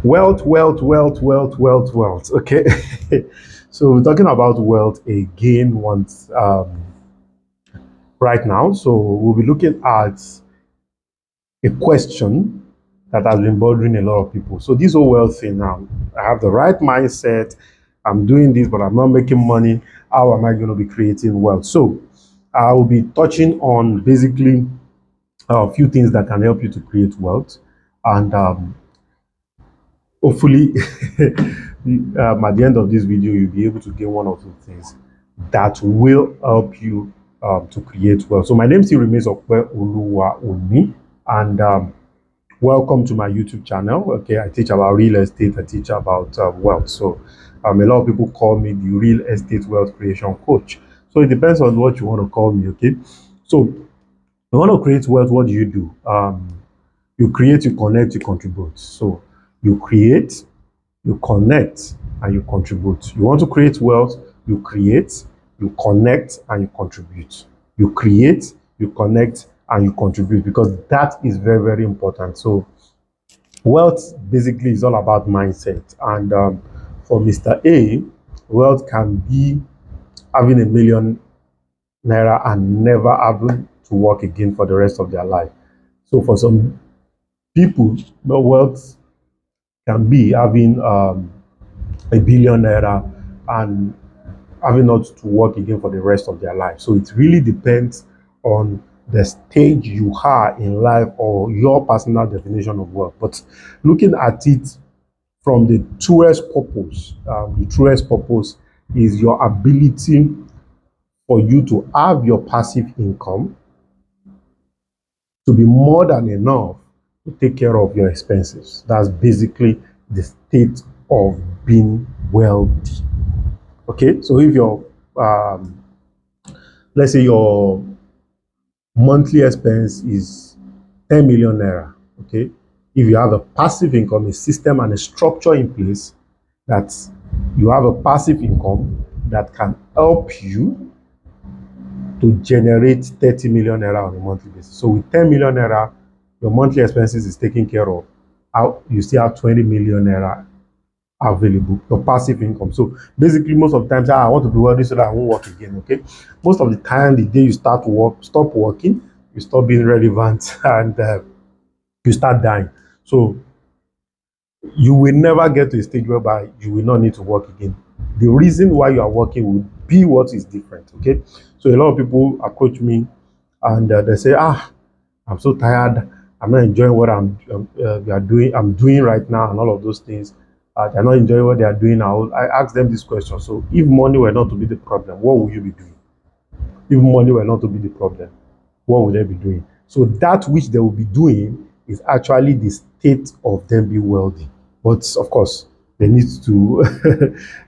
Wealth. Okay. So we're talking about wealth again once right now. So we'll be looking at a question that has been bothering a lot of people. So this whole wealth thing now, I have the right mindset. I'm doing this, but I'm not making money. How am I going to be creating wealth? So I will be touching on basically a few things that can help you to create wealth. And hopefully at the end of this video you'll be able to get one or two things that will help you to create wealth. So my name still remains Okwe Oluwa Oni, and welcome to my YouTube channel. Okay, I teach about real estate, I teach about wealth. So a lot of people call me the real estate wealth creation coach. So it depends on what you want to call me. Okay, so you want to create wealth, what do? You create, you connect, you contribute. So you create, you connect, and you contribute. You want to create wealth, you create, you connect, and you contribute. You create, you connect, and you contribute, because that is very, very important. So wealth basically is all about mindset. And for Mr. A, wealth can be having £1 million and never having to work again for the rest of their life. So for some people, the wealth can be having £1 billion and having not to work again for the rest of their life. So it really depends on the stage you are in life or your personal definition of wealth. But looking at it from the truest purpose is your ability for you to have your passive income to be more than enough to take care of your expenses. That's basically the state of being wealthy. Okay, so if your let's say your monthly expense is 10 million naira, okay, if you have a passive income, a system and a structure in place, that you have a passive income that can help you to generate 30 million naira on a monthly basis. So with 10 million naira, your monthly expenses is taken care of. You still have 20 million naira available, your passive income. So basically, most of the times, I want to be wealthy so that I won't work again. Okay, most of the time, the day you stop working, you stop being relevant, and you start dying. So you will never get to a stage whereby you will not need to work again. The reason why you are working will be what is different. Okay, so a lot of people approach me and they say, I'm so tired, I'm not enjoying what I'm doing right now, and all of those things. They're not enjoying what they are doing now. I ask them this question: so if money were not to be the problem, what would you be doing? If money were not to be the problem, what would they be doing? So that which they will be doing is actually the state of them being wealthy. But of course, they need to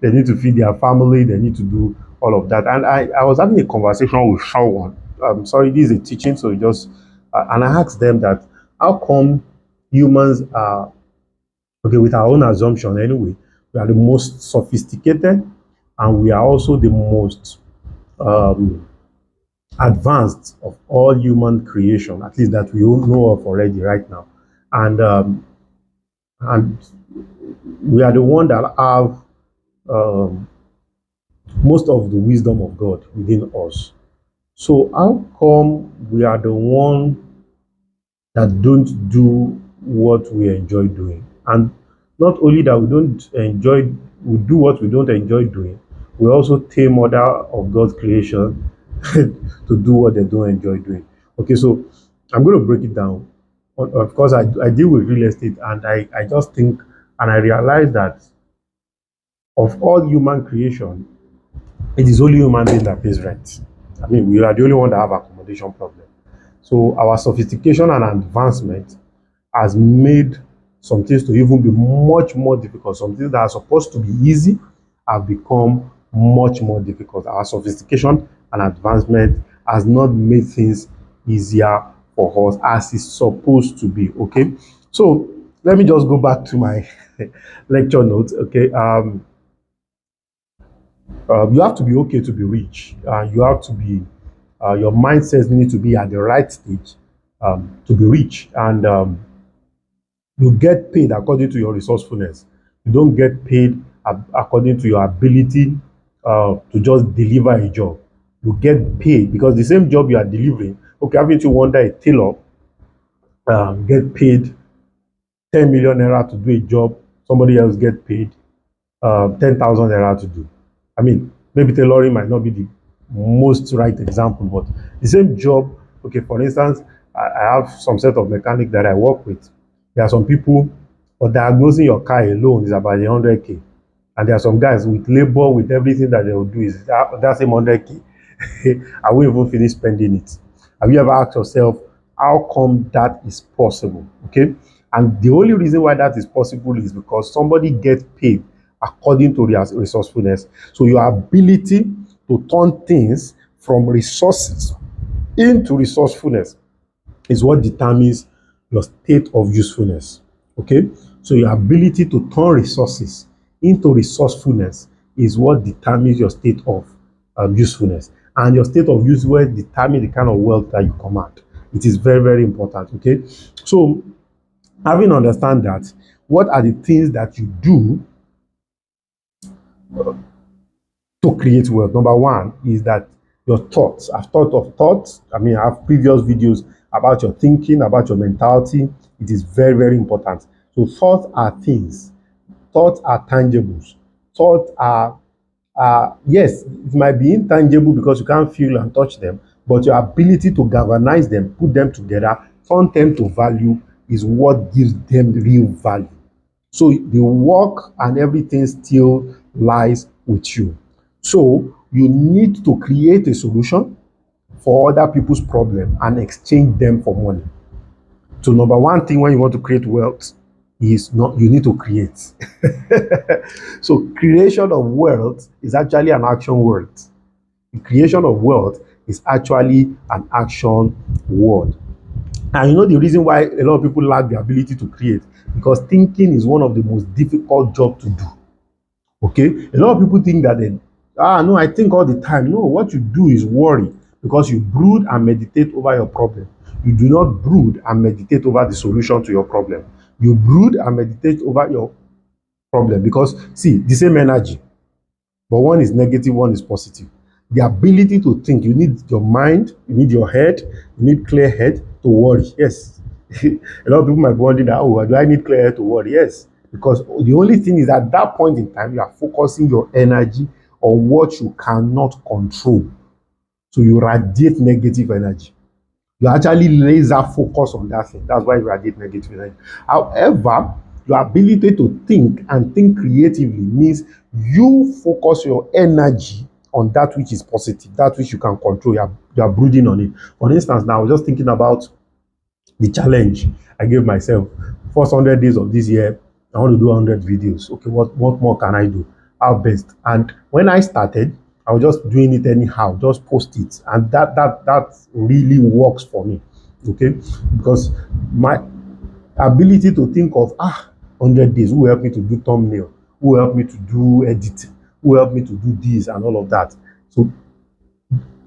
they need to feed their family, they need to do all of that. And I was having a conversation with someone. Sorry, this is a teaching, so just and I asked them that how come humans are, okay, with our own assumption anyway, we are the most sophisticated and we are also the most um, advanced of all human creation, at least that we all know of already right now. And we are the one that have um, most of the wisdom of God within us. So how come we are the one that don't do what we enjoy doing? And not only that we do what we don't enjoy doing, we also tame other of God's creation to do what they don't enjoy doing. Okay, so I'm going to break it down. Of course, I deal with real estate, and I just think and I realize that of all human creation, it is only human being that pays rent. I mean, we are the only one that have accommodation problem. So our sophistication and advancement has made some things to even be much more difficult. Some things that are supposed to be easy have become much more difficult. Our sophistication and advancement has not made things easier for us as it's supposed to be. Okay, so let me just go back to my lecture notes. Okay, you have to be okay to be rich. You have to be your mindset need to be at the right stage to be rich. And You get paid according to your resourcefulness. You don't get paid according to your ability to just deliver a job. You get paid because the same job you are delivering. Okay, haven't you wonder a tailor get paid 10 million naira to do a job, somebody else get paid 10,000 naira to do. I mean, maybe tailoring might not be the most right example, but the same job, okay, for instance, I have some set of mechanic that I work with. There are some people, for diagnosing your car alone is about 100K. And there are some guys with labor, with everything that they will do is that same 100K. I won't even finish spending it. Have you ever asked yourself, how come that is possible? Okay. And the only reason why that is possible is because somebody gets paid according to their resourcefulness. So your ability to turn things from resources into resourcefulness is what determines your state of usefulness. Okay. So your ability to turn resources into resourcefulness is what determines your state of usefulness. And your state of usefulness determines the kind of wealth that you command. It is very, very important. Okay. So having understand that, what are the things that you do to create wealth? Number one is that your thoughts. I've thought of thoughts. I mean, I have previous videos about your thinking, about your mentality. It is very, very important. So thoughts are things. Thoughts are tangibles. Thoughts are, yes, it might be intangible because you can't feel and touch them, but your ability to galvanize them, put them together, turn them to value is what gives them real value. So the work and everything still lies with you. So you need to create a solution for other people's problem and exchange them for money. So number one thing when you want to create wealth is not you need to create. So creation of wealth is actually an action word. The creation of wealth is actually an action word. And you know the reason why a lot of people lack the ability to create? Because thinking is one of the most difficult jobs to do. Okay? A lot of people think that no, I think all the time. No, what you do is worry because you brood and meditate over your problem. You do not brood and meditate over the solution to your problem. You brood and meditate over your problem because, see, the same energy, but one is negative, one is positive. The ability to think, you need your mind, you need your head, you need clear head to worry. Yes. A lot of people might be wondering that, oh, do I need clear head to worry? Yes. Because the only thing is at that point in time, you are focusing your energy on what you cannot control. So you radiate negative energy. You actually laser focus on that thing. That's why you radiate negative energy. However, your ability to think and think creatively means you focus your energy on that which is positive, that which you can control. You are brooding on it. For instance, now I was just thinking about the challenge I gave myself. First 100 days of this year, I want to do 100 videos. Okay, what more can I do? How best? And when I started, I was just doing it anyhow, just post it, and that really works for me. Okay, because my ability to think of 100 days, who will help me to do thumbnail, who will help me to do editing, who will help me to do this and all of that. So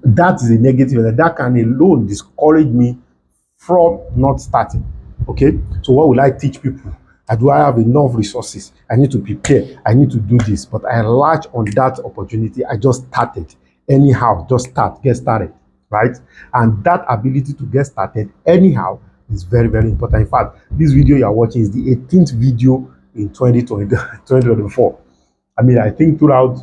that is a negative, and that can alone discourage me from not starting. Okay, so what will I teach people? Do I have enough resources? I need to prepare. I need to do this, but I latch on that opportunity. I just started anyhow. Just start, get started, right? And that ability to get started anyhow is very, very important. In fact, this video you are watching is the 18th video in 2024. I mean, I think throughout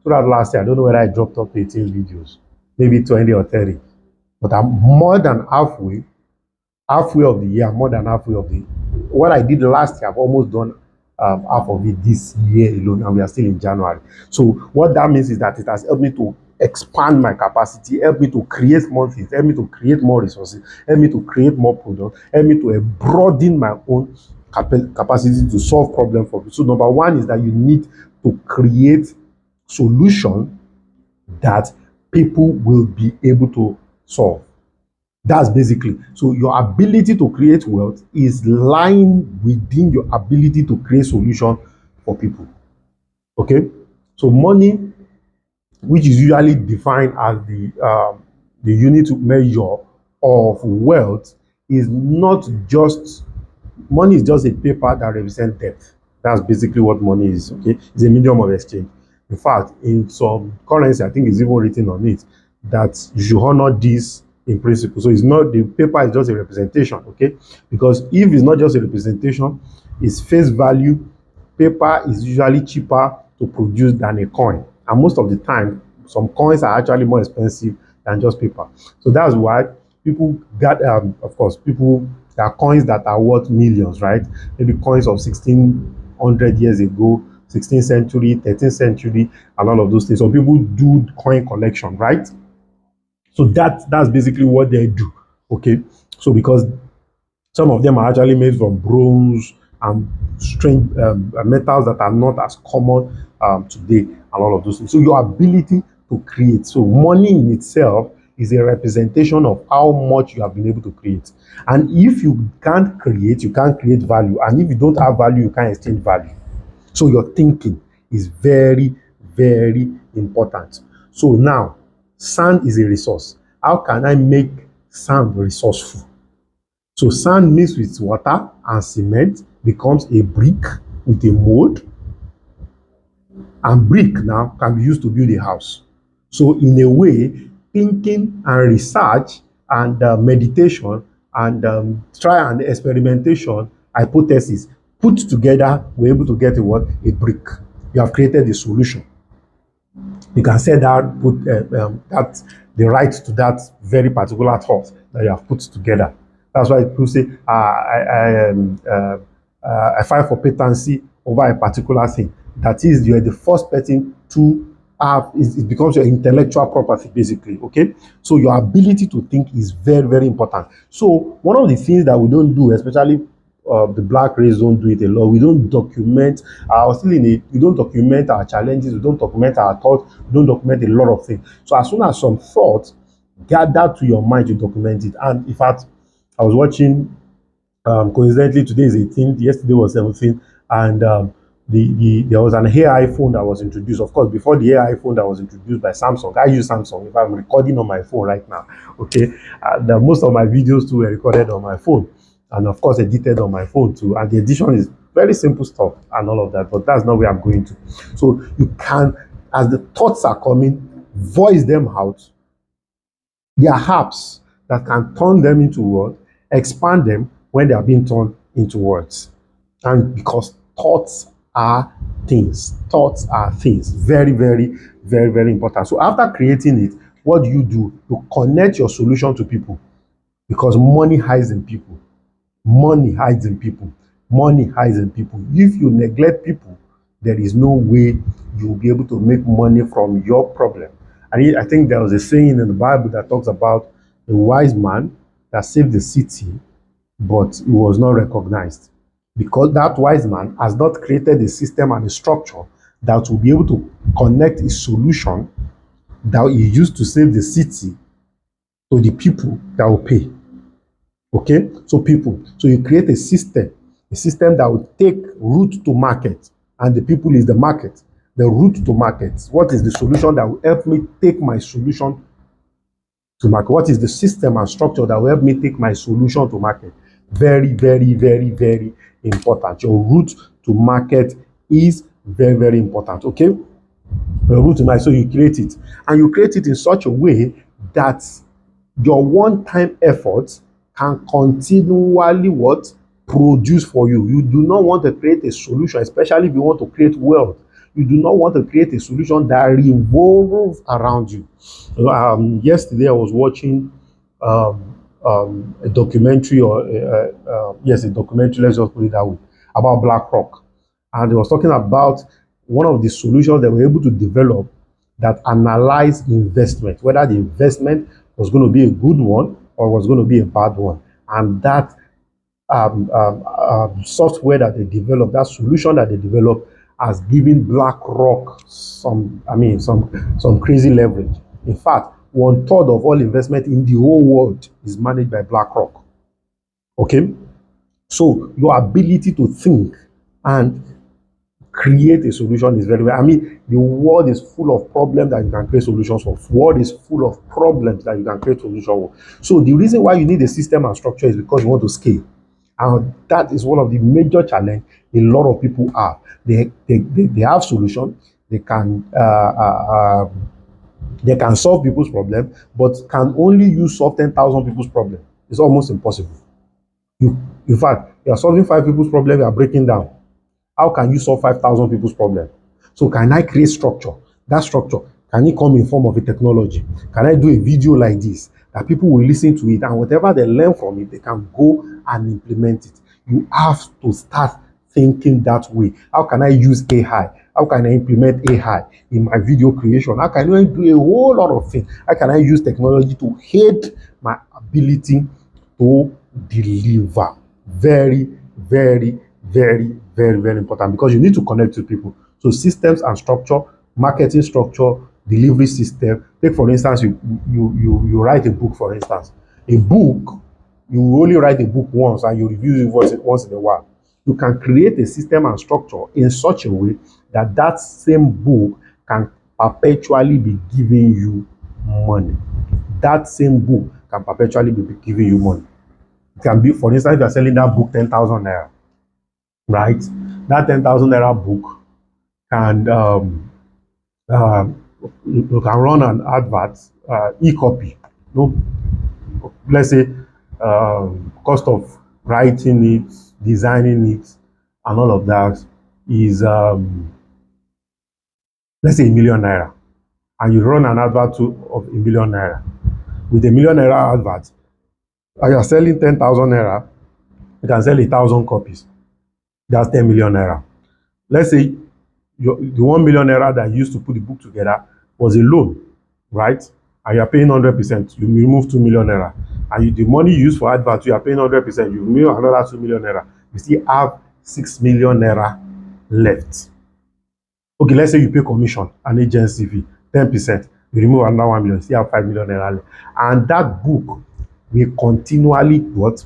last year, I don't know whether I dropped up 18 videos, maybe 20 or 30, but I'm more than halfway of the year, more than halfway of the what I did last year. I've almost done half of it this year alone, and we are still in January. So what that means is that it has helped me to expand my capacity, help me to create more things, help me to create more resources, help me to create more products, help me to broaden my own capacity to solve problems for people. So number one is that you need to create solution that people will be able to solve. That's basically. So your ability to create wealth is lying within your ability to create solution for people. Okay? So money, which is usually defined as the unit measure of wealth, is not just money is just a paper that represents debt. That's basically what money is. Okay, it's a medium of exchange. In fact, in some currency, I think it's even written on it that you should honor this in principle. So it's not, the paper is just a representation. Okay, because if it's not just a representation, it's face value. Paper is usually cheaper to produce than a coin, and most of the time, some coins are actually more expensive than just paper. So that's why people got, of course, people, there are coins that are worth millions, right? Maybe coins of 1600 years ago, 16th century, 13th century, and all of those things. So people do coin collection, right? So that's basically what they do. Okay. So because some of them are actually made from bronze and strange metals that are not as common today, and all of those things. So your ability to create. So money in itself is a representation of how much you have been able to create. And if you can't create, you can't create value. And if you don't have value, you can't exchange value. So your thinking is very, very important. So now, sand is a resource. How can I make sand resourceful? So sand mixed with water and cement becomes a brick with a mold, and brick now can be used to build a house. So in a way, thinking and research and meditation and try and experimentation hypothesis put together, we're able to get a what? A brick. You have created a solution. You can say that put that the right to that very particular thought that you have put together. That's why people say, I file for patency over a particular thing. That is, you are the first person to have, it becomes your intellectual property, basically. Okay, so your ability to think is very, very important. So one of the things that we don't do, especially the black race, don't do it a lot. We don't document we don't document our challenges, we don't document our thoughts, we don't document a lot of things. So as soon as some thoughts gather to your mind, you document it. And in fact, I was watching, coincidentally, today is 18th, yesterday was 17th, and there was an AI phone that was introduced. Of course, before the AI phone that was introduced by Samsung, I use Samsung. If I'm recording on my phone right now, okay, most of my videos too were recorded on my phone, and of course edited on my phone too. And the edition is very simple stuff and all of that, but that's not where I'm going to. So you can, as the thoughts are coming, voice them out. There are apps that can turn them into words, expand them when they are being turned into words. And because thoughts are things, very, very, very, very important. So after creating it, what do? You connect your solution to people, because money hides in people. Money hides in people. Money hides in people. If you neglect people, there is no way you'll be able to make money from your problem. And I think there was a saying in the Bible that talks about a wise man that saved the city, but he was not recognized, because that wise man has not created a system and a structure that will be able to connect a solution that he used to save the city to the people that will pay. Okay, so people, so you create a system that will take route to market, and the people is the market. The route to market. What is the solution that will help me take my solution to market? What is the system and structure that will help me take my solution to market? Very, very, very, very important. Your route to market is very, very important. Okay, your route to market. So you create it, and you create it in such a way that your one-time efforts can continually what? Produce for you. You do not want to create a solution, especially if you want to create wealth. You do not want to create a solution that revolves around you. Yesterday I was watching a documentary, yes, a documentary, let's just put it that way, about BlackRock. And it was talking about one of the solutions they were able to develop that analyzed investment, whether the investment was going to be a good one or was going to be a bad one. And that software that they developed, that solution that they developed, has given BlackRock some crazy leverage. In fact, 1/3 of all investment in the whole world is managed by BlackRock. Okay, so your ability to think and create a solution is very, very, the world is full of problems that you can create solutions for. The world is full of problems that you can create solutions for. So the reason why you need a system and structure is because you want to scale. And that is one of the major challenge a lot of people have. They have solution. They can solve people's problem, but can only use solve 10,000 people's problem. It's almost impossible. You, in fact, you are solving 5 people's problem, you are breaking down. How can you solve 5,000 people's problem? So can I create structure? That structure, can it come in form of a technology? Can I do a video like this that people will listen to it, and whatever they learn from it, they can go and implement it? You have to start thinking that way. How can I use AI? How can I implement AI in my video creation? How can I do a whole lot of things? How can I use technology to aid my ability to deliver? Very, very, very, very, very important, because you need to connect to people. So systems and structure, marketing structure, delivery system. Take for instance, you write a book. For instance, a book, you only write a book once and you review it once in a while. You can create a system and structure in such a way that that same book can perpetually be giving you money. That same book can perpetually be giving you money. It can be, for instance, if you're selling that book 10,000 naira, right? That 10,000 naira book can uh, you can run an advert, e-copy. No, let's say cost of writing it, designing it, and all of that is let's say ₦1,000,000, and you run an advert of ₦1,000,000. With ₦1,000,000 advert, and you're selling 10,000 naira, you can sell 1,000 copies. That's 10 million naira. Let's say the 1 million naira that you used to put the book together was a loan, right? And you're paying 100%. You remove 2 million naira. And the money you use for advert, you are paying 100%. You remove another 2 million naira. You still have 6 million naira left. Okay, let's say you pay commission, an agency fee, 10%. You remove another 1 million, you still have 5 million naira left. And that book will continually what?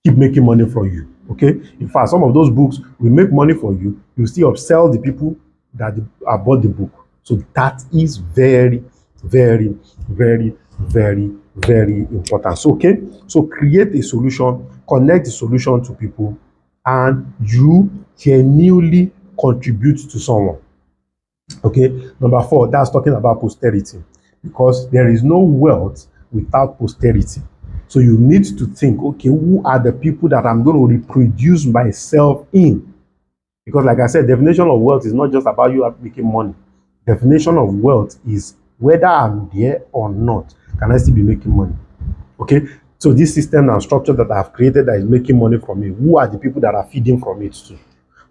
Keep making money for you. Okay, in fact, some of those books will make money for you. You still upsell the people that have bought the book. So that is very, very, very, very, very important. So, okay, so create a solution, connect the solution to people, and you genuinely contribute to someone. Okay, number 4, that's talking about posterity, because there is no wealth without posterity. So you need to think, okay, who are the people that I'm going to reproduce myself in? Because like I said, definition of wealth is not just about you making money. Definition of wealth is whether I'm there or not, can I still be making money? Okay, so this system and structure that I've created that is making money from me, who are the people that are feeding from it too?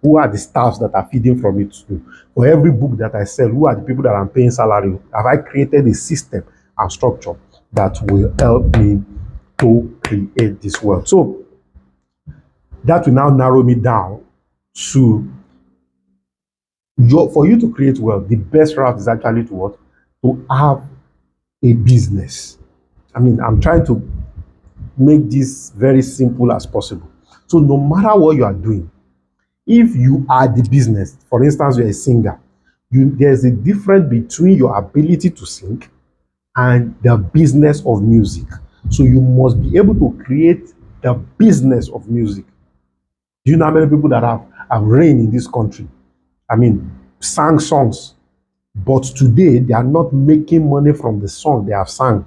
Who are the staffs that are feeding from it too? For every book that I sell, who are the people that I'm paying salary? Have I created a system and structure that will help me to create this wealth? So that will now narrow me down to for you to create wealth. The best route is actually to what? To have a business. I mean, I'm trying to make this very simple as possible. So no matter what you are doing, if you are the business, for instance, you're a singer, there's a difference between your ability to sing and the business of music. So you must be able to create the business of music. Do you know how many people that have reigned in this country? I mean, sang songs, but today they are not making money from the song they have sang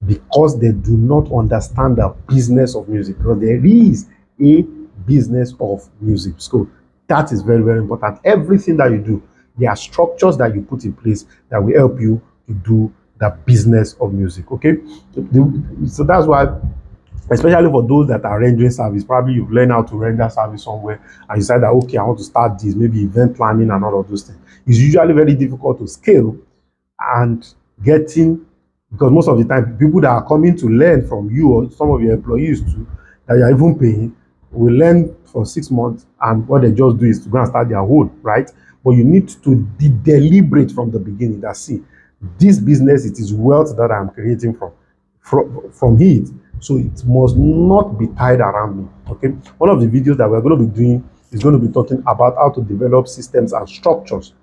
because they do not understand the business of music. Because there is a business of music. So that is very, very important. Everything that you do, there are structures that you put in place that will help you to do the business of music. Okay, so that's why, especially for those that are rendering service, probably you've learned how to render service somewhere and you decide that, okay, I want to start this, maybe event planning and all of those things. It's usually very difficult to scale and getting, because most of the time people that are coming to learn from you or some of your employees too, that you're even paying, will learn for 6 months, and what they just do is to go and start their own, right? But you need to deliberate from the beginning that, see, this business, it is wealth that I'm creating from it. So it must not be tied around me. Okay. One of the videos that we're going to be doing is going to be talking about how to develop systems and structures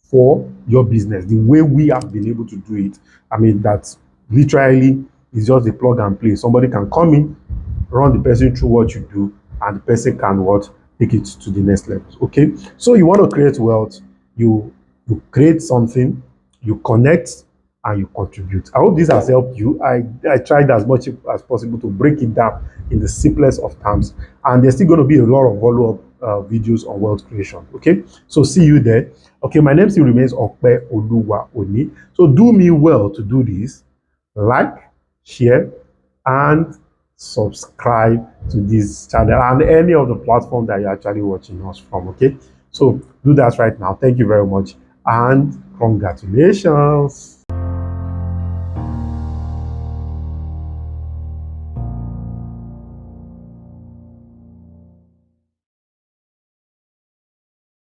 for your business, the way we have been able to do it. I mean, that literally is just a plug and play. Somebody can come in, run the person through what you do, and the person can what take it to the next level. Okay, so you want to create wealth, you create something, you connect, and you contribute. I hope this has helped you. I tried as much as possible to break it down in the simplest of terms, and there's still going to be a lot of follow-up videos on wealth creation. Okay, so see you there. Okay, my name still remains Okpe Oluwa Oni. So do me well to do this. Like, share, and subscribe to this channel and any of the platform that you're actually watching us from. Okay, so do that right now. Thank you very much and congratulations.